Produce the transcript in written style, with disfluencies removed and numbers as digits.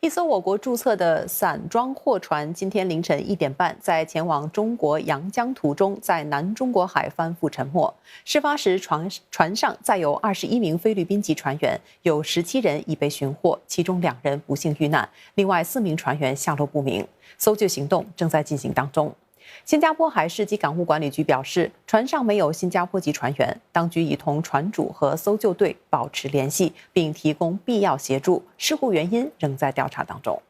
一艘我国注册的散装货船今天凌晨1点半，在前往中国阳江途中，在南中国海翻覆沉没。事发时，船上载有21名菲律宾籍船员，有17人已被寻获，其中2人不幸遇难，另外4名船员下落不明。搜救行动正在进行当中。新加坡海事及港务管理局表示，船上没有新加坡籍船员，当局已同船主和搜救队保持联系，并提供必要协助，事故原因仍在调查当中。